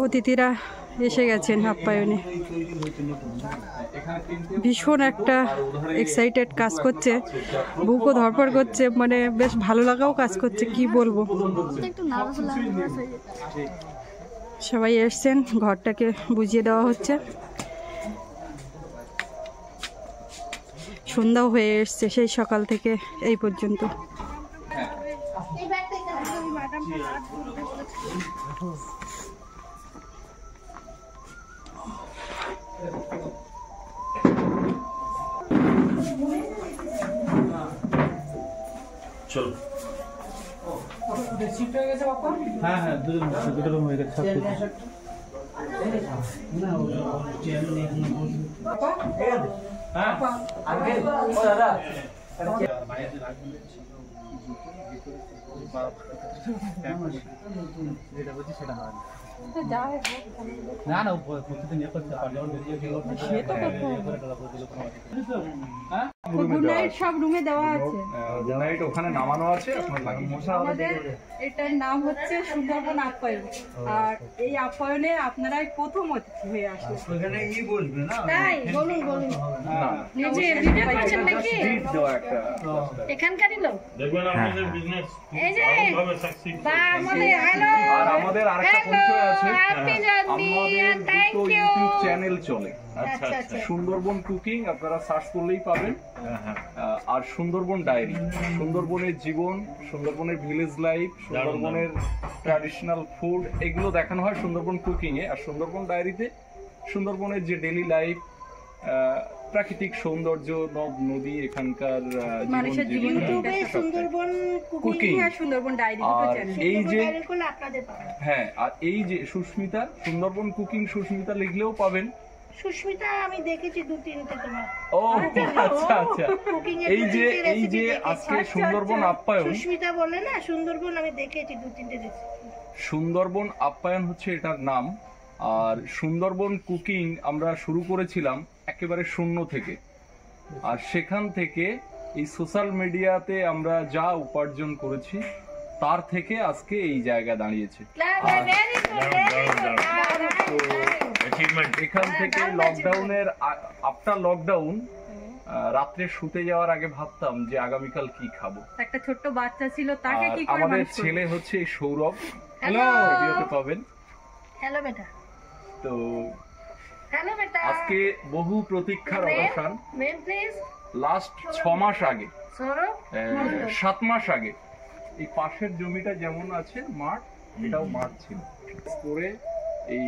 অতিথিরা এসে গেছেন আপ্যায়নে। ভীষণ একটা এক্সাইটেড কাজ করছে, বুকও ধরপড় করছে, মানে বেশ ভালো লাগাও কাজ করছে, কি বলবো। সবাই এসছেন, ঘরটাকে বুঝিয়ে দেওয়া হচ্ছে। সন্ধ্যাও হয়ে এসছে সেই সকাল থেকে এই পর্যন্ত। চলো। হ্যাঁ হ্যাঁ, দুটো রুম হয়ে গেছে। যেটা বলছি সেটা হয় না, না প্রতিদিন ইয়ে করতে পারলে গুড নাইট সব রুমে দেওয়া আছে, গুড নাইট ওখানে নামানো আছে। আমাদের এটার নাম হচ্ছে সুন্দরবন আপ্যায়ন, আর এই আপ্যায়নে আপনারাই প্রথম অতিথি হয়ে আসেন। ওখানে কি বলবে না? তাই বলুন বলুন। নিজে ভিডিও করছেন নাকি? এখানকারই লোক দেখবেন আপনাদের বিজনেস এই যে বা আমাদের হ্যালো আর আমাদের আরেকটা পরিচয় আছে, হ্যাপি জার্নি আমাদের থ্যাংক দুটো ইউ। ইউটিউব চ্যানেল চলে। আচ্ছা আচ্ছা সুন্দরবন কুকিং আপনারা সার্চ করলেই পাবেন, আর সুন্দরবন ডায়েরি, সুন্দরবনের জীবন, সুন্দরবনের ভিলেজ লাইফ, সুন্দরবনের ট্র্যাডিশনাল ফুড, এগুলো দেখানো হয় সুন্দরবন কুকিং এ। আর সুন্দরবন ডায়েরিতে সুন্দরবনের যে ডেইলি লাইফ, প্রাকৃতিক সৌন্দর্য, নদ নদী, এখানকার মানুষের জীবন, ইউটিউবে সুন্দরবন কুকিং আর সুন্দরবন ডায়েরি দুটো আর চ্যানেল। এই যে করলে আপনাদের পাবেন। হ্যাঁ, আর এই যে সুস্মিতা, সুন্দরবন কুকিং সুস্মিতা লিখলেও পাবেন। সুস্মিতা আমি দেখেছি দু তিনটে তোমার। ও আচ্ছা আচ্ছা, কুকিং এর এই যে আজকে সুন্দরবন আপ্যায়ন, সুস্মিতা বলে না সুন্দরবন, আমি দেখেছি দু তিনটে রেসিপি। সুন্দরবন আপ্যায়ন হচ্ছে এটার নাম। আর সুন্দরবন কুকিং আমরা শুরু করেছিলাম একেবারে শূন্য থেকে, আর সেখান থেকে এই সোশ্যাল মিডিয়াতে আমরা যা উপার্জন করেছি তার থেকে আজকে এই জায়গা দাঁড়িয়েছে। এখান থেকে লকডাউনের আফটার লকডাউন রাত্রে শুতে যাওয়ার আগে ভাবতাম যে আগামীকাল কি খাবো। একটা ছোট্ট বাচ্চা ছিল, তাকে কি করে আমাদের মানুষ করব? ছেলে হচ্ছে সৌরভ, হ্যালো ভিডিওতে পাবেন। হ্যালো বেটা, তো হ্যালো বেটা, আজকে বহু প্রতীক্ষার অবসান। মেম প্লিজ। লাস্ট 6 মাস আগে, সৌরভ 7 মাস আগে এই পাশের জমিটা যেমন আছে মাঠ, এটাও মাঠ ছিল, করে এই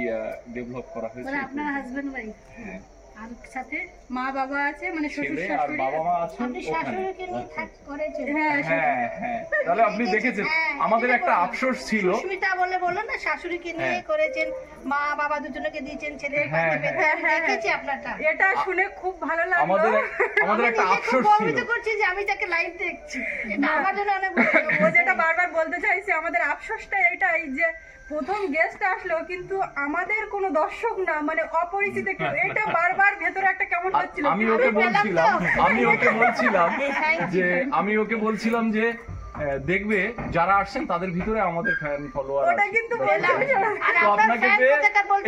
ডেভেলপ করা হয়েছে। মানে আপনার হাজবেন্ড ওয়াইফ হ্যাঁ, আর সাথে মা বাবা আছে, মানে শ্বশুর ছেলে আর শাশুড়ি। বাবা মা আছেন আপনি ওখানে। শাশুড়িকে নিয়ে করেছেন? হ্যাঁ, হ্যাঁ হ্যাঁ, তাহলে আপনি দেখেছেন। আমাদের একটা আফসোস ছিল, সুস্মিতা বলে না শাশুড়িকে নিয়ে করেছেন, মা বাবা দুজনকে দিয়েছেন, ছেলে দেখেছি আপনারটা। এটা শুনে খুব ভালো লাগলো। আমাদের একটা আফসোস ছিল। গর্বিত করছি যে আমি তাকে লাইভ দেখছি, এটা আমার জন্য অনেক ও যেটা বারবার বলতে চাইছে, আমাদের আফসোসটা এটাই যে প্রথম গেস্ট আসলো কিন্তু আমাদের কোনো দর্শক না, মানে অপরিচিত কেউ। এটা বারবার ভেতরে একটা কেমন হচ্ছিল। আমি ওকে বলছিলাম যে দেখবে যারা আসছেন তাদের ভিতরে আমাদের ফ্যান ফলোয়ার ওটা আছে। কিন্তু তো আপনাকে পেয়ে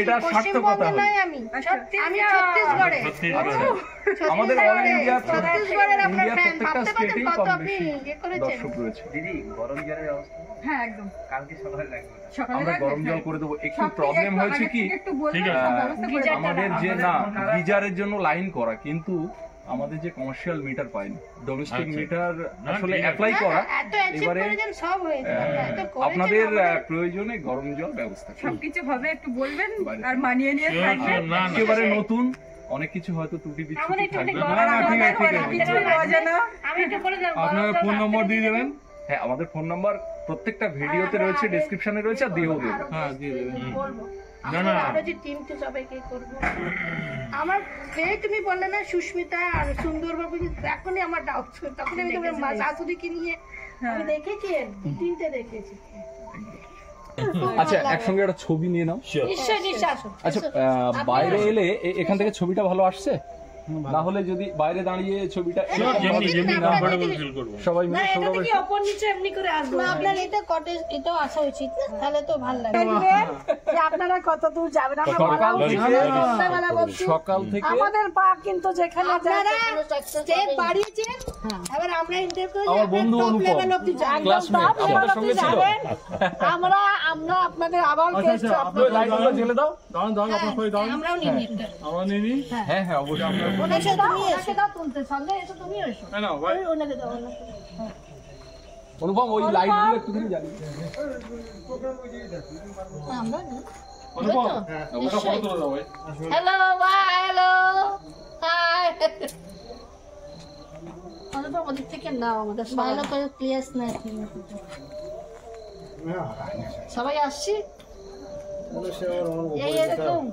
এটা সার্থকতা হলো। আমি ছত্তিশগড়ে। আচ্ছা, আমাদের অল ইন্ডিয়া ছত্তিশগড়ের আপনার ফ্যান, প্রত্যেকটা ভাবতে পারছেন স্টেটেই কত কম আপনি বেশি ইয়ে করেছেন। দর্শক রয়েছে। দিদি, গরম জলের ব্যবস্থা হ্যাঁ একদম কালকে সকালে লাগবে। সকালে আমরা লাগবে, গরম জল হ্যাঁ। করে দেবো। একটু সব প্রবলেম একটু হয়েছে আগে কি, থেকে একটু বলবেন, সব ব্যবস্থা করে দেবো। আমাদের যে না গিজারের জন্য লাইন করা, কিন্তু আমাদের যে কমার্শিয়াল মিটার পাইনি, ডোমেস্টিক মিটার আসলে অ্যাপ্লাই করা। এবারে আপনাদের প্রয়োজনে গরম জল ব্যবস্থা সবকিছু হবে, একটু বলবেন আর মানিয়ে নিয়ে থাকবেন। একেবারে নতুন অনেক কিছু হয়তো ত্রুটি বিচ্যুতি থাকবে। আপনার ফোন নম্বর দিয়ে দেবেন। হ্যাঁ, আমাদের ফোন নাম্বার প্রত্যেকটা ভিডিওতে রয়েছে, ডেসক্রিপশনে রয়েছে, আর দিয়েও দেবো। হ্যাঁ দিয়ে দেবেন। আমার তুমি বললে না সুস্মিতা আর সুন্দরবাবু, এখনই আমার ডাউট, তখন আমি তোমার মা শাশুড়িকে নিয়ে আমি দেখেছি, তিনটে দেখেছি। আচ্ছা, একসঙ্গে একটা ছবি নিয়ে নাও। নিশ্চয় নিশ্চয়। আচ্ছা, বাইরে এলে এখান থেকে ছবিটা ভালো আসছে? না হলে যদি বাইরে দাঁড়িয়ে ছবিটা সবাই না মিলে এটা সৌরভের কি ওপর নিচে এমনি করে আসবো আপনার এটা কটেজ এটাও আসা উচিত না তাহলে তো ভালো লাগে যে আপনারা কত দূর যাবেন আমরা সকাল থেকে সকালবেলা বলছি সকাল থেকে আমাদের পার্ক কিন্তু যেখানে আপনারা স্টেপ বাড়িয়েছেন এবার আমরা ইন্টার করে আমার বন্ধু অনুপম ক্লাসমেট আপনাদের সঙ্গে ছিল। আমরা আপনাদের আবার লাইটগুলো জ্বেলে দাও। আমরাও নিয়ে নিই হ্যাঁ হ্যাঁ অবশ্যই আমরা ওনাকে দাও ওনাকে দাও তুলতে সঙ্গে এসে তুমি এসো ওনাকে দাও ওনাকে অনুপম ওই লাইটগুলো একটুখানি জ্বালিয়ে আমরা ফটো তুলে দাও ভাই। হ্যালো বাই হ্যালো হাই অনুপম ওদিক থেকে নাও আমাদের ভালো করে প্লেস না সবাই আসছি এই এরকম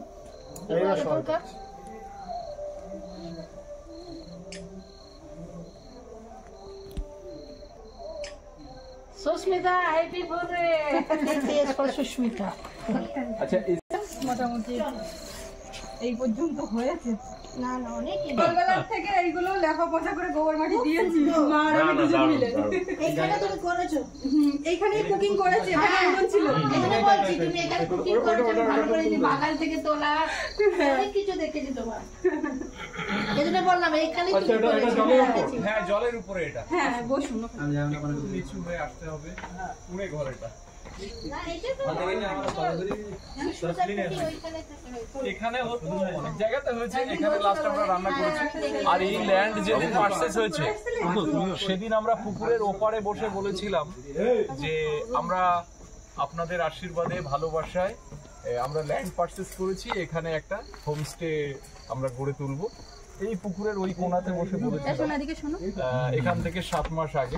সুস্মিতা হ্যাপি বার্থডে সুস্মিতা আচ্ছা এই মোটামুটি এই পর্যন্ত হয়েছে। না না অনেক সকালবেলার থেকে এইগুলো লেখাপড়া করে গোবর মাটি দিয়েছি মা আর আমি দুজন মিলে। এখানে তুমি করেছো এইখানেই কুকিং করেছি, এখানে আগুন ছিল। এখানে বলছি তুমি এখানে কুকিং করেছো ভালো করে এই বাগান থেকে তোলা অনেক কিছু দেখেছি তোমার এজন্য বললাম এইখানে আচ্ছা তুমি এটা করেছো জলের উপর হ্যাঁ জলের উপরে এটা হ্যাঁ বসুন। নিচু হয়ে আসতে হবে পুরো ঘর এটা না এটা তো এখানে হতো অনেক জায়গাতে হয়েছে এখানে লাস্ট আমরা রান্না করেছি আর এই ল্যান্ড যেদিন পারচেজ হয়েছে সেদিন আমরা পুকুরের ওপারে বসে বলেছিলাম যে আমরা আপনাদের আশীর্বাদে ভালোবাসায় আমরা ল্যান্ড পারচেজ করেছি এখানে একটা হোমস্টে আমরা গড়ে তুলবো এই পুকুরের ওই কোণাতে বসে বলেছিলাম এখান থেকে 7 মাস আগে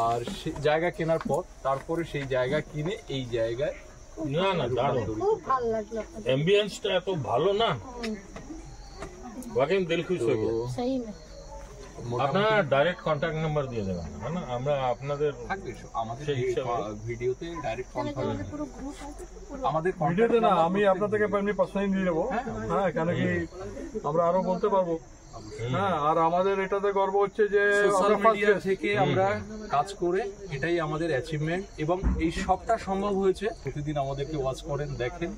আর জায়গা কেনার পর তারপরে সেই জায়গা কিনে এই জায়গায় না না দারুণ খুব ভালো লাগলো এমবিয়েন্সটা এত ভালো না ওয়াকিং দিল খুশ হয়ে গেল সহি में আপনারা ডাইরেক্ট কন্টাক্ট নাম্বার দিয়ে দেবেন হ্যাঁ না আমরা আপনাদের থাকবে আমাদের সেই হিসাবে। ভিডিওতে ডাইরেক্ট কনফার্ম পুরো গ্রুপ আছে আমাদের ভিডিওতে না আমি আপনার থেকে এমনি পার্সোনালি নিয়ে নেবো হ্যাঁ কেন কি আমরা আরো বলতে পারবো হ্যাঁ আর আমাদের এটাতে গর্ব হচ্ছে যে সোশ্যাল আমরা ফার্স্ট মিডিয়া থেকে আমরা কাজ করে এটাই আমাদের অ্যাচিভমেন্ট এবং এই সবটা সম্ভব হয়েছে প্রতিদিন আমাদেরকে ওয়াচ করেন দেখেন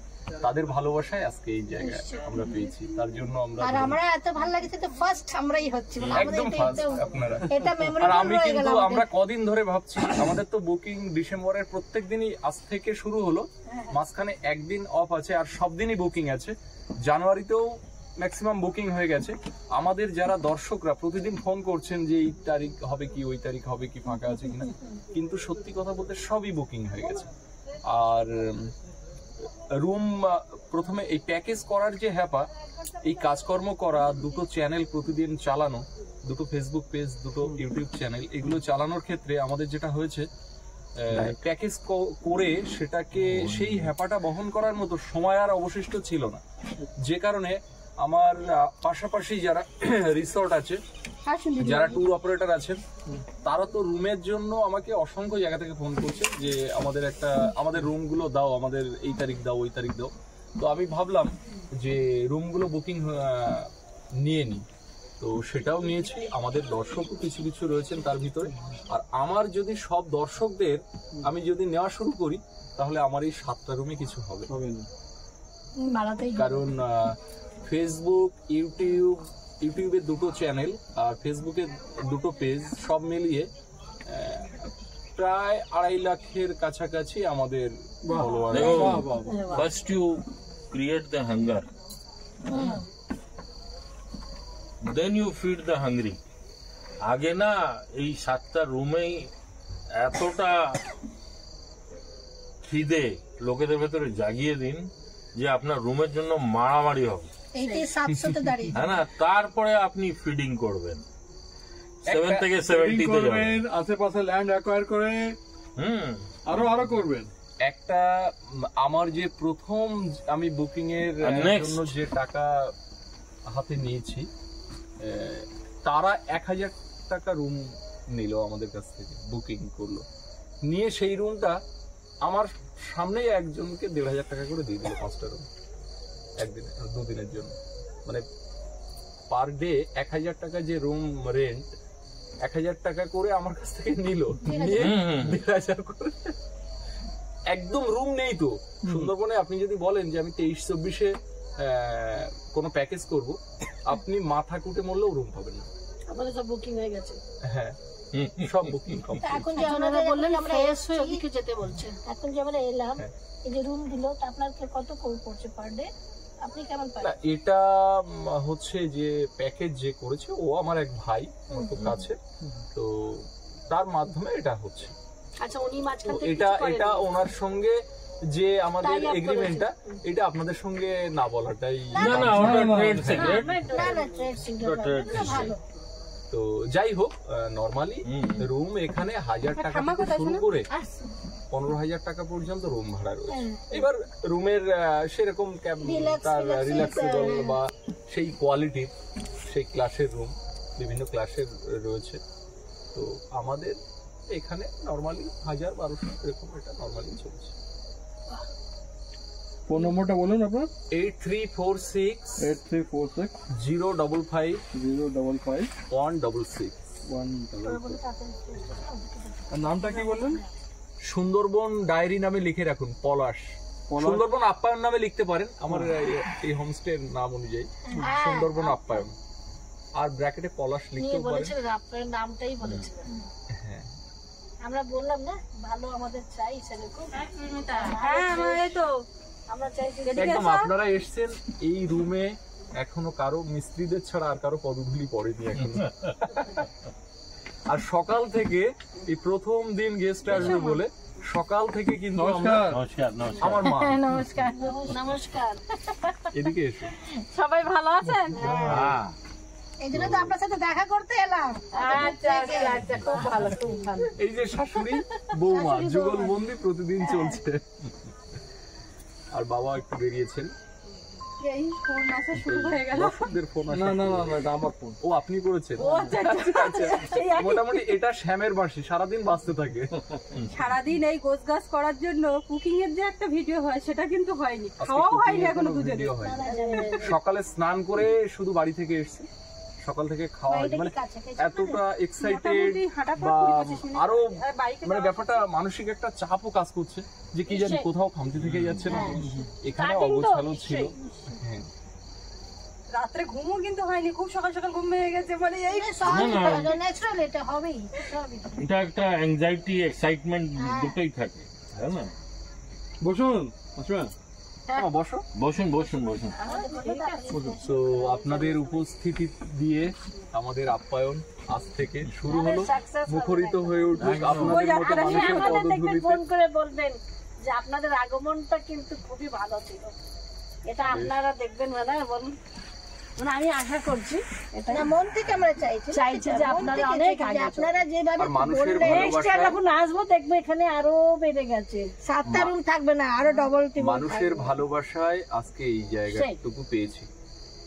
তাদের ভালোবাসায় আজকে এই জায়গায় আমরা পেয়েছি তার জন্য আমরা আর আমরা এত ভালো লাগছে তো ফার্স্ট আমরাই হচ্ছি মানে আমাদের একদম এটা ফার্স্ট একদম- আপনারা এটা আর মেমোরেবল আমি হয়ে গেল কিন্তু আমরা কদিন ধরে ভাবছি আমাদের তো বুকিং ডিসেম্বরের প্রত্যেক দিনই আজ থেকে শুরু হলো মাঝখানে একদিন অফ আছে আর সব দিনই বুকিং আছে জানুয়ারিতেও ম্যাক্সিমাম বুকিং হয়ে গেছে আমাদের যারা দর্শকরা প্রতিদিন ফোন করছেন যে এই তারিখ হবে কি ওই তারিখ হবে কি ফাঁকা আছে কিনা কিন্তু সত্যি কথা বলতে সবই বুকিং হয়ে গেছে আর রুম প্রথমে এই প্যাকেজ করার যে হ্যাপা এই কাজকর্ম করা দুটো চ্যানেল প্রতিদিন চালানো দুটো ফেসবুক পেজ দুটো ইউটিউব চ্যানেল এগুলো চালানোর ক্ষেত্রে আমাদের যেটা হয়েছে প্যাকেজ করে সেটাকে সেই হ্যাপাটা বহন করার মতো সময় আর অবশিষ্ট ছিল না যে কারণে আমার পাশাপাশি যারা রিসর্ট আছে যারা ট্যুর অপারেটর আছেন তারা তো রুমের জন্য আমাকে অসংখ্য জায়গা থেকে ফোন করছে যে আমাদের রুমগুলো দাও আমাদের এই তারিখ দাও ওই তারিখ দাও তো আমি ভাবলাম যে রুমগুলো বুকিং নিয়ে নিই তো সেটাও নিয়েছি আমাদের দর্শকও কিছু কিছু রয়েছেন তার ভিতরে আর আমার যদি সব দর্শকদের আমি যদি নেওয়া শুরু করি তাহলে আমার এই 7টা রুমে কিছু হবে বাড়াতেই কারণ ফেসবুক ইউটিউবে দুটো চ্যানেল আর ফেসবুকে দুটো পেজ সব মিলিয়ে প্রায় 2.5 লাখের কাছাকাছি আমাদের follower first you create the hunger then you feed the hungry আগে না এই 7টা রুমেই এতটা খিদে লোকেদের ভেতরে জাগিয়ে দিন যে আপনার রুমের জন্য মারামারি হবে এইটাই 700 তে দাঁড়িয়ে হ্যাঁ না তারপরে আপনি ফিডিং করবেন 7 থেকে 70 তে যাবেন করবেন আশেপাশে ল্যান্ড অ্যাকোয়ার করে আরো করবেন একটা আমার যে প্রথম আমি বুকিং এর আর next? জন্য যে টাকা হাতে নিয়েছি তারা 1000 টাকা রুম নিল আমাদের কাছ থেকে বুকিং করলো নিয়ে সেই রুমটা আমার সামনেই একজনকে 1500 টাকা করে দিয়ে দিল 5টা রুম একদিনে 2 দিনের জন্য মানে পার ডে 1000 টাকা যে রুম রেন্ট 1000 টাকা করে আমার কাছ থেকে নিল, নিয়ে 1500 করে একদম রুম নেই তো সুন্দরবনে। আপনি যদি বলেন যে আমি 23-24-এ কোনো প্যাকেজ করব, আপনি মাথা কুটে মরলেও রুম পাবেন না। আমাদের সব বুকিং হয়ে গেছে। হ্যাঁ, সব বুকিং কমপ্লিট। এখন যে আমরা বললেন আমরা ফ্রেশ হয়ে ওদিকে যেতে বলছে, এখন যে আমরা এলাম এই যে রুম দিল, তা আপনার কত পড়ছে পার ডে? আপনি কেমন পান? না, এটা হচ্ছে যে প্যাকেজ যে করেছে ও আমার এক ভাই, আমার খুব কাছে, তো তার মাধ্যমে এটা হচ্ছে। আচ্ছা, উনি মাঝখান থেকে এটা ওনার সঙ্গে যে আমাদের এগ্রিমেন্টটা, এটা আপনাদের সঙ্গে না বলাটাই ট্রেড সিক্রেট। না ট্রেড সিক্রেট ভালো। তো যাই হোক, নরমালি রুম এখানে 1000 টাকা থেকে শুরু করে 15,000 টাকা পর্যন্ত রুম ভাড়া রয়েছে। এবার রুমের সেরকম তার রিল্যাক্সেবল বা সেই কোয়ালিটির, সেই ক্লাসের রুম বিভিন্ন ক্লাসের রয়েছে। তো আমাদের এখানে নরমালি 1000-1200 এরকম এটা নরমালি চলছে। ফোন নম্বরটা বলুন আপনার। 8346 8346 055 055 166। 166। আর নামটা কি বললেন? সুন্দরবন ডায়েরি নামে লিখে রাখুন, পলাশ। সুন্দরবন আপ্যায়ন নামে লিখতে পারেন আমার এই হোমস্টের নাম অনুযায়ী, সুন্দরবন আপ্যায়ন, আর ব্র্যাকেটে পলাশ লিখতেও পারেন। বলেছিলেন আপনার নামটাই বলেছিলেন। হ্যাঁ, আমরা বললাম না ভালো আমাদের চাই সেরকম। হ্যাঁ এই তো আমরা চাইছি একদম আপনারা এসছেন এই রুমে, এখনো কারো মিস্ত্রিদের ছাড়া আর কারো পদধূলি পড়েনি এখনো। আর সকাল থেকে এই প্রথম দিন গেস্ট আসবে বলে সকাল থেকে কিন্তু আমার মা। নমস্কার। নমস্কার, এদিকে এসো। সবাই ভালো আছেন? হ্যাঁ, এই জন্য তো আপনার সাথে দেখা করতে এলাম। আচ্ছা আচ্ছা, খুব ভালো খুব ভালো। এই যে শাশুড়ি বৌমা যুগলবন্দি প্রতিদিন চলছে। আর বাবা একটু বেরিয়েছেন, এই ফোন আসা শুরু হয়ে গেল। দর্শকদের ফোন আসে। না না না না, এটা আমার ফোন। ও আপনি করেছেন? আচ্ছা, মোটামুটি এটা শ্যামের বাঁশি, সারাদিন বাজতে থাকে। সারাদিন এই গোছ গাছ করার জন্য কুকিং এর যে একটা ভিডিও হয় সেটা কিন্তু হয়নি, খাওয়াও হয়নি এখনো দুজনে। ভিডিও হয় সকালে স্নান করে শুধু বাড়ি থেকে এসেছি, সকাল থেকে খাওয়া হয়নি, মানে এতটা এক্সাইটেড বা আরো মানে ব্যাপারটা মানসিক একটা চাপও কাজ করছে যে কি জানি কোথাও খামতি থেকে যাচ্ছে না, এখানে অগোছালো ছিল। হ্যাঁ, রাত্রে ঘুমও কিন্তু হয়নি, খুব সকাল সকাল ঘুম ভেঙে গেছে, মানে এই ন্যাচারাল, এটা হবেই। এটা একটা অ্যাংজাইটি এক্সাইটমেন্ট দুটোই থাকে, তাই না? বসুন, আসবেন। বসো, বসুন বসুন বসুন। তো আপনাদের উপস্থিতি দিয়ে আমাদের আপ্যায়ন আজ থেকে শুরু হলো, মুখরিত হয়ে উঠুক আপনাদের মতো মানুষের পদধূলিতে। ফোন করে বলবেন যে আপনাদের আগমনটা কিন্তু খুবই ভালো ছিল, এটা আপনারা দেখবেন না বলুন। মানে আমি আশা করছি, এটা মন থেকে আমরা চাইছি যে আপনারা অনেক আগে, আপনারা যেভাবে মানুষের নেক্সট ইয়ার যখন আসবো দেখবো এখানে আরো বেড়ে গেছে, 7টা রুম থাকবে না, আরো ডবল টিবল। মানুষের ভালোবাসায় আজকে এই জায়গাটুকু পেয়েছি।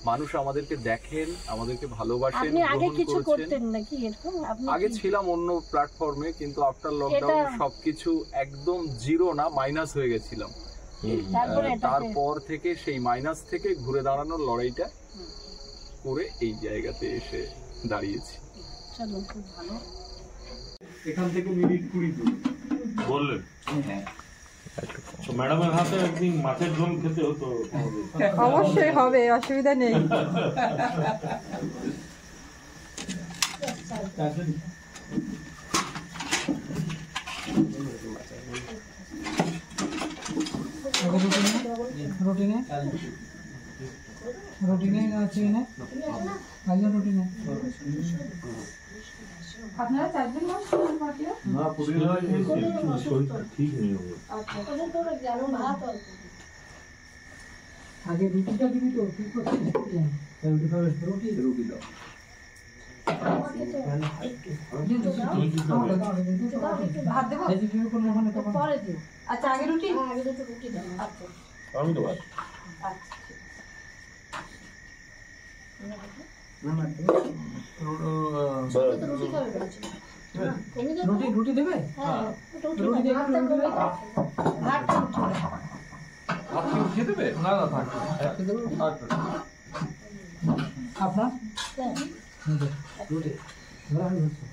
মানুষ আমাদেরকে দেখেন, আমাদেরকে ভালোবাসেন, আপনি আগে গ্রহণ কিছু করেছেন। করতেন নাকি এরকম? আপনি আগে ছিলাম অন্য প্ল্যাটফর্মে, কিন্তু আফটার লকডাউন সবকিছু একদম জিরো না, মাইনাস হয়ে গেছিলাম। তারপর থেকে সেই মাইনাস থেকে ঘুরে দাঁড়ানোর লড়াইটা করে এই জায়গাতে এসে দাঁড়িয়েছি। চলো, খুব ভালো। এখান থেকে মিনিট 20 দূর বললেন। তো ম্যাডামের হাতে একদিন মাছের ঝোল খেতে হতো। অবশ্যই হবে, অসুবিধা নেই। আপনারা চারজন না শরীরটা ঠিক নেই। আগে রুটিটা দিবি তো, ঠিক করছিস? রুটি খাবে, রুটি দাও। ভাত দেবো? আচ্ছা, আগে রুটি। আমি তো ভাত। রুটি দেবে? রুটি দেবে? আপনি উঠিয়ে দেবে? না না, থাক। দেবে? আপনার রুটি ধরা হয়ে গেছে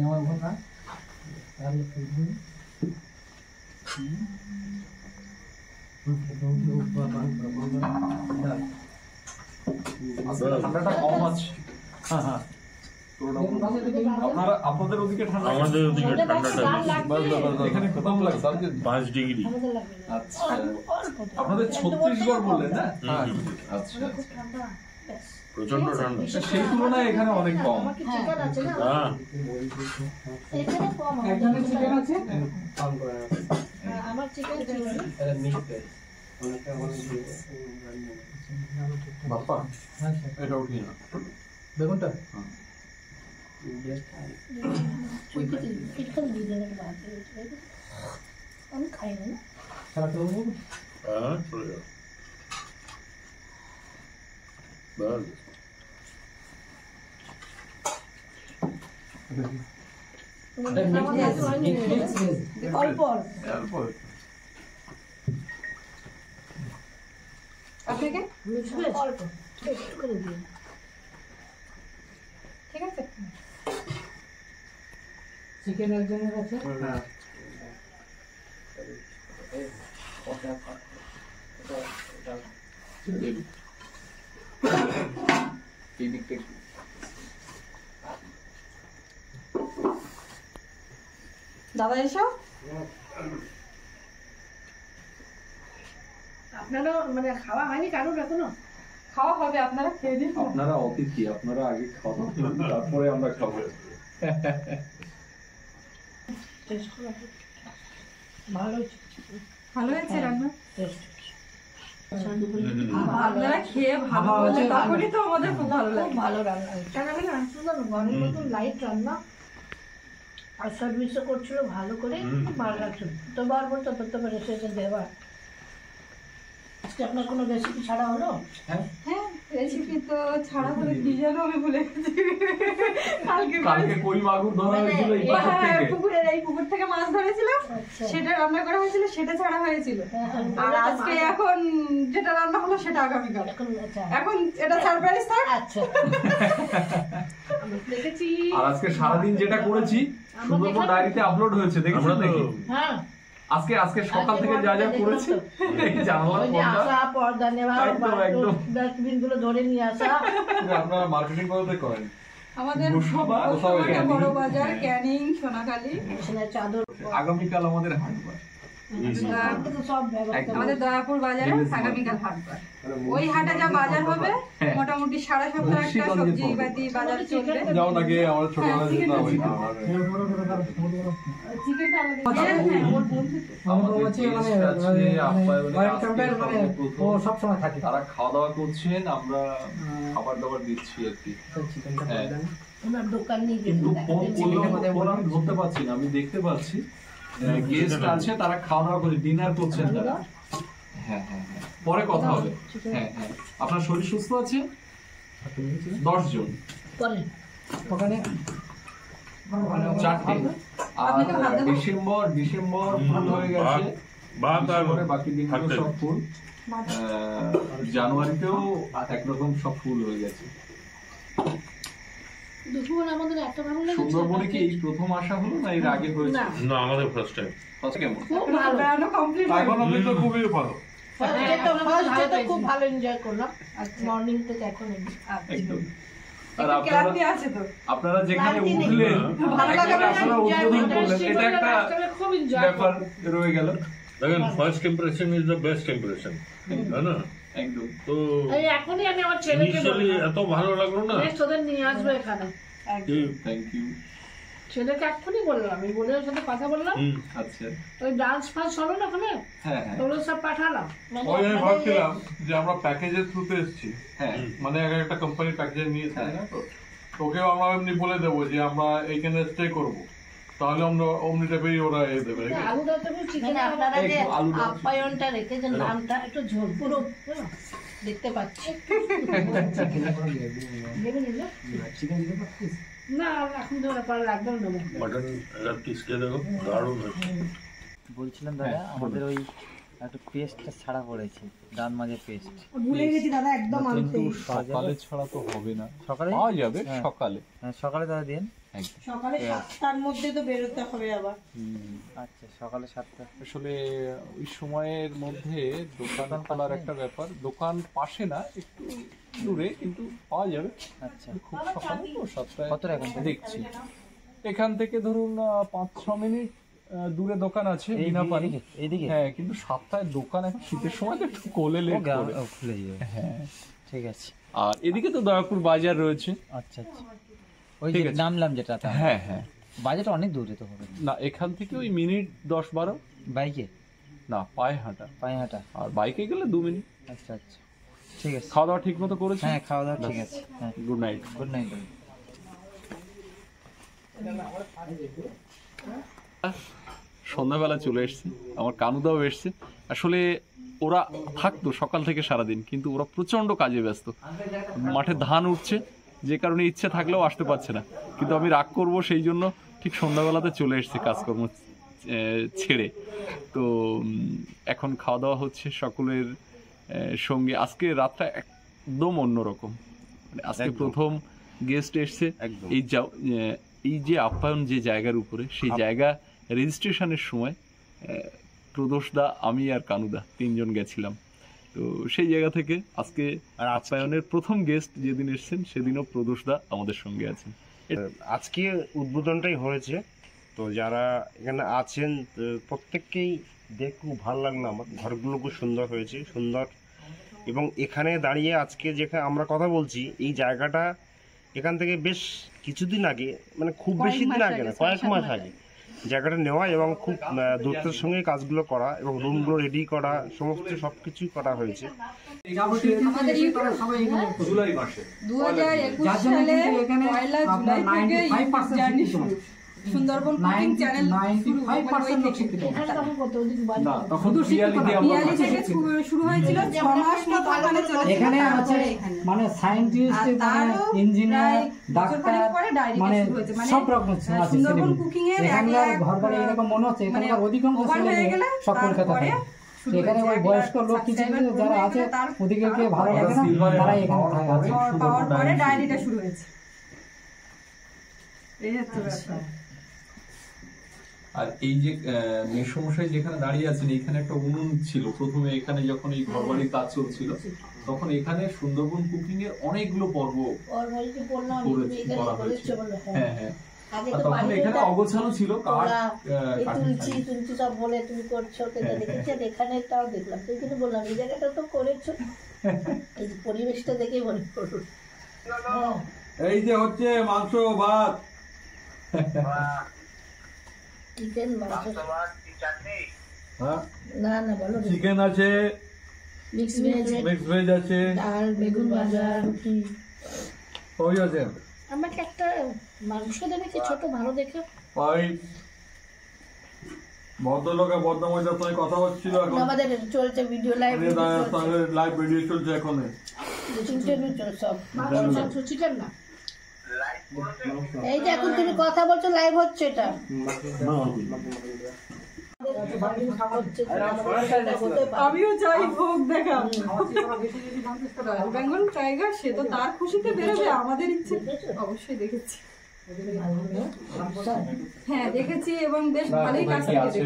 আমার ভুল না তাহলে ঠান্ডাটা কম আছে। হ্যাঁ হ্যাঁ আপনাদের ওদিকে ঠান্ডা? আমাদের ওদিকে ঠান্ডাটা এখানে কত লাগছে? 5 ডিগ্রি। আচ্ছা, আপনাদের ছত্তিশগড় বললেন না? আচ্ছা, প্রচন্ড ঠান্ডা। সেই তুলনায় এখানে অনেক কম। হ্যাঁ এখানে কম হয়। একজনের চিকেন আছে আমার চিকেন ছিল বাপ্পা হ্যাঁ স্যার এটা উঠিয়ে না। বেগুনটা আমি খাই না। সারা তো হ্যাঁ চলে যাও। ব্যাস। অল্প আপনাকে অল্প টেস্ট করে দিন। ঠিক আছে চিকেন একজনের আছে এই দিকটা একটু। দাদা এসো। আপনারও মানে খাওয়া হয়নি কারোর এখনো? খাওয়া হবে, আপনারা খেয়ে দিন। আপনারা অতিথি, আপনারা আগে খাওয়া তারপরে আমরা খাবো। টেস্ট করে ভালো ভালো হয়েছে রান্না? টেস্ট আপনারা খেয়ে ভালো বলে তখনই তো আমাদের খুব ভালো খুব লাগে। ভালো রান্না কেন আমি রান্না জানো ঘরের মতন লাইট রান্না আর সার্ভিসও করছিল ভালো করে খুব ভালো লাগছে। তো বারবো তত করে এসে দেওয়া। আজকে আপনার কোনো রেসিপি ছাড়া হলো? হ্যাঁ রেসিপি তো ছাড়া হলে কি যেন আমি ভুলে গেছি। কালকে কই মাগুর ধরা হয়েছিল এই পাহাড় হ্যাঁ, থেকে। এই পুকুর থেকে মাছ ধরেছিলাম, আচ্ছা সেটা রান্না করা হয়েছিল, সেটা ছাড়া হয়েছিল। আর আজকে এখন যেটা রান্না হলো সেটা আগামীকাল। এখন আচ্ছা এখন এটা সারপ্রাইজ থাক। আচ্ছা আমি দেখেছি। আর আজকে সারাদিন যেটা করেছি সুন্দরবন ডায়েরিতে আপলোড হয়েছে, আমরা দেখেছেন তো নাকি? হ্যাঁ আজকে সকাল থেকে যা যা করেছি এই জানালার ওই যে পর্দা। আসা পর্দা নেওয়া একদম। ডাস্টবিন গুলো ধরে নিয়ে আসা। আপনারা মার্কেটিং করতে করেন? আমাদের গোসাবা, গোসাবাটা বড় বাজার, হ্যাঁ। ক্যানিং, সোনাখালী। বিছানার চাদর আগামীকাল আমাদের হাটবার। আমাকে তো সব ব্যবস্থা একদম। আমাদের দয়াপুর বাজারে আগামীকাল হাটবার। ওই হাটে যা বাজার হবে মোটামুটি সারা সপ্তাহ একটা সবজি বাতি বাজার চলবে। যাও নাকি আমার ছোটবেলা যেতাম ওই চিকেনটা আলাদা। আমার হচ্ছে মানে মানে ও সব সময় থাকে তারা খাওয়া দাওয়া করছেন, আমরা খাবার দাবার দিচ্ছি আর কি। চিকেনটা হ্যাঁ। ওনার দোকান নিয়ে কিন্তু ফোন করলেও গেছে ফোন আমি ধরতে পারছি না, আমি দেখতে পাচ্ছি গেস্ট আছে, তারা খাওয়া দাওয়া করে ডিনার করছেন তারা। হ্যাঁ হ্যাঁ হ্যাঁ, পরে কথা হবে। হ্যাঁ হ্যাঁ, আপনার শরীর সুস্থ আছে? 10 জন, পরে ওখানে 4টে। আর ডিসেম্বর ফুল হয়ে গেছে, ভাত আর ডিসেম্বরে বাকি দিনগুলো থাকতে সব ফুল। জানুয়ারিতেও একরকম সব ফুল হয়ে গেছে। দুপুর আমাদের এত ভালো লাগে সুন্দরবনে কি এই প্রথম আসা হলো না এর আগে হয়েছে? না না আমাদের ফার্স্ট টাইম। আচ্ছা, কেমন? খুব ভালো বেড়ানো কমপ্লিট হয়ে এখন অব্দি তো খুবই ভালো। ফার্স্ট ডে তো খুব ভালো এনজয় করলাম মর্নিং থেকে এখন একদম। আর একটু ক্লান্তি আছে তো। আপনারা যেখানে ক্লান্তি নেই। উঠলেন, ভালো লাগা আপনারা উদ্বোধন করলেন, এটা একটা খুব এনজয় ব্যাপার রয়ে গেল। দেখেন first impression is the best impression, তাই না? একদম। তো এই এখনই আমি আমার ছেলেকে ইনিশিয়ালি বললাম এত ভালো লাগলো না নেক্সট ওদের নিয়ে আসবো এখানে যে থ্যাংক ইউ। ছেলেকে এক্ষুনি বললাম আমি বলে ওর সাথে কথা বললাম আচ্ছা, ওই ডান্স ফান্স হলো না ওখানে হ্যাঁ হ্যাঁ ওগুলো সব পাঠালাম ওই আমি ভাবছিলাম যে আমরা প্যাকেজের থ্রুতে এসেছি, হ্যাঁ মানে একটা কোম্পানি প্যাকেজ নিয়েছে না তো, তোকেও আমরা এমনি বলে দেবো যে আমরা এইখানে স্টে করবো, তাহলে আমরা অমনি টাইপেরই ওরা এ দেবে। আলুটা তো চিকেন আপনারা যে আপ্যায়নটা রেখেছেন নামটা একটু ঝোল পুরো দেখতে পাচ্ছি দেবেন চিকেন দিতে পারছিস না এখন তো ব্যাপার লাগবে না মাটন পিস খেয়ে দেখো, দারুণ হচ্ছে। বলছিলাম দাদা আমাদের ওই একটু পেস্টটা ছাড়া পড়েছে, ডান মাঝে পেস্ট ভুলে গেছি দাদা একদম কিন্তু সকালে ছাড়া তো হবে না, সকালে পাওয়া যাবে সকালে। হ্যাঁ সকালে দাদা দিন। সকালে 7টার মধ্যে তো বেরোতে হবে আবার। আচ্ছা সকালে 7টা। আসলে ওই সময়ের মধ্যে দোকান খোলার একটা ব্যাপার, দোকান পাশে না একটু দূরে, কিন্তু পাওয়া যাবে। আচ্ছা খুব সকালে তো 7টায় কতটা এখন দেখছি। এখান থেকে ধরুন 5-6 মিনিট দূরে দোকান আছে বিনাপানি। এইদিকে? হ্যাঁ, কিন্তু 7টায় দোকান এখন শীতের সময় তো একটু কোলে লেট করে। খুলে যাবে। হ্যাঁ ঠিক আছে। আর এদিকে তো দয়াপুর বাজার রয়েছে। আচ্ছা আচ্ছা, ওই যে নামলাম যেটা। হ্যাঁ হ্যাঁ, বাজারটা অনেক দূরে তো হবে না, এখান থেকে ওই মিনিট 10-12। বাইকে না, পায়ে হাঁটা। পায়ে হাঁটা। আর বাইকে গেলে 2 মিনিট। আচ্ছা আচ্ছা ঠিক আছে। খাওয়া দাওয়া ঠিক মতো করেছি? হ্যাঁ খাওয়া দাওয়া ঠিক আছে। হ্যাঁ গুড নাইট। Good night. সন্ধ্যাবেলা চলে এসছে, আমার কানুদাও এসছে। আসলে ওরা থাকতো সকাল থেকে সারাদিন, কিন্তু ওরা প্রচন্ড কাজে ব্যস্ত। মাঠে ধান উঠছে, যে কারণে ইচ্ছে থাকলেও আসতে পারছে না, কিন্তু আমি রাগ করব সেই জন্য ঠিক সন্ধ্যাবেলাতে চলে এসছে কাজকর্ম ছেড়ে। তো এখন খাওয়া দাওয়া হচ্ছে সকলের সঙ্গে। আজকে রাতটা একদম অন্যরকম, মানে আজকে প্রথম গেস্ট এসছে। এই যে আপ্যায়ন যে জায়গার উপরে, সেই জায়গা রেজিস্ট্রেশনের সময় প্রদোষদা, আমি আর কানুদা 3 জন গেছিলাম। তো সেই জায়গা থেকে আজকে আপ্যায়নের প্রথম গেস্ট যেদিন এসেছেন সেদিনও প্রদোষদা আমাদের সঙ্গে আছেন। আজকে উদ্বোধনটাই হয়েছে, তো যারা এখানে আছেন প্রত্যেককেই দেখে খুব ভালো লাগলো। আমার ঘরগুলো খুব সুন্দর হয়েছে, সুন্দর। এবং এখানে দাঁড়িয়ে আজকে যেখানে আমরা কথা বলছি, এই জায়গাটা এখান থেকে বেশ কিছুদিন আগে, মানে খুব বেশি দিন আগে না, কয়েক মাস আগে জায়গাটা নেওয়া এবং খুব দূরত্বের সঙ্গে কাজগুলো করা এবং রুমগুলো রেডি করা, সমস্ত সবকিছুই করা হয়েছে। আমাদের জুলাই মাসে 2021 সালে পয়লা জুলাই থেকে জার্নি শুরু। সুন্দরবন কুকিং চ্যানেল 95% লোক শিক্ষিত। তখন পিয়ালি থেকে শুরু হয়েছিল, 6 মাস মতো ওখানে চলেছে। এখানে আছে মানে সায়েন্টিস্ট, মানে ইঞ্জিনিয়ার, ডাক্তার, মানে সব রকম আছে। সুন্দরবন কুকিং এর এখানকার ঘরবাড়ি এরকম মনে হচ্ছে এখানকার অধিকাংশ ছেলে সব কলকাতা থাকে। এখানে ওই বয়স্ক লোক কিছু কিছু যারা আছে, ওদিকে ভালো লাগে না, তারা এখানে থাকে। পাওয়ার পরে ডায়েরিটা শুরু হয়েছে। এই হচ্ছে ব্যাপার। আর এই যে মেসমশাই যেখানে দাঁড়িয়ে আছেন, এখানে একটা উনুন ছিল প্রথমে। এখানে যখন এই ঘরবাড়ির কাজ চলছিল, তখন এখানে সুন্দরবন কুকিং এর অনেকগুলো পর্ব করা হয়েছে। হ্যাঁ হ্যাঁ, তখন এখানে অগোছালো ছিল, তুলছি সব বলে তুমি করছো, দেখেছি। এখানেটাও দেখলাম, তুই কিন্তু বললাম এই জায়গাটা তো করেছো, এই পরিবেশটা দেখে মনে করো। এই যে হচ্ছে মাংস ভাত, চিকেন মাংস, হ্যাঁ না না বলো, চিকেন আছে, মিক্স ভেজ আছে, ডাল, বেগুন ভাজা, রুটি। ওই আছে। আমাকে একটা মাংস দেবে কি ছোট ভালো দেখে? ওই ভদ্রলোকের ভদ্রমহিলার সঙ্গে কথা হচ্ছিল এখন। আমাদের চলছে ভিডিও লাইভ ভিডিও চলছে এখন। ইন্টারভিউ চলছে সব। মাংস চিকেন না, এই যে এখন তুমি কথা বলছো, লাইভ হচ্ছে এটা। আমিও চাই ভোগ দেখা। বেঙ্গল টাইগার সে তো তার খুশিতে বেরোবে, আমাদের ইচ্ছে অবশ্যই দেখেছি। হ্যাঁ দেখেছি, এবং বেশ ভালোই কাজ করেছে।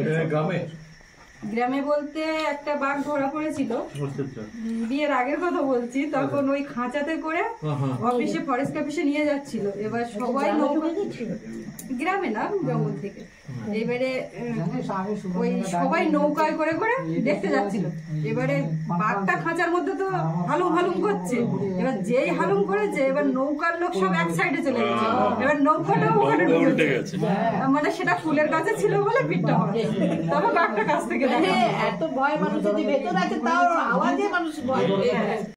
গ্রামে বলতে একটা বাঘ ধরা পড়েছিল, বিয়ের আগের কথা বলছি। তখন ওই খাঁচাতে করে অফিসে, ফরেস্ট অফিসে নিয়ে যাচ্ছিল। এবার সবাই গ্রামে না, জঙ্গল থেকে। এবারে ওই সবাই নৌকায় করে করে দেখতে যাচ্ছিল। এবারে বাঘটা খাঁচার মধ্যে তো হালুম হালুম করছে। এবার যেই হালুম করেছে, এবার নৌকার লোক সব এক সাইডে চলে গেছে। এবার নৌকাটাও ওখানে ঢুকে গেছে, মানে সেটা ফুলের কাছে ছিল বলে পিঠটা হবে। তবে বাঘটা কাছ থেকে এত ভয় মানুষ যদি ভেতর আছে, তাও আওয়াজে মানুষ ভয়।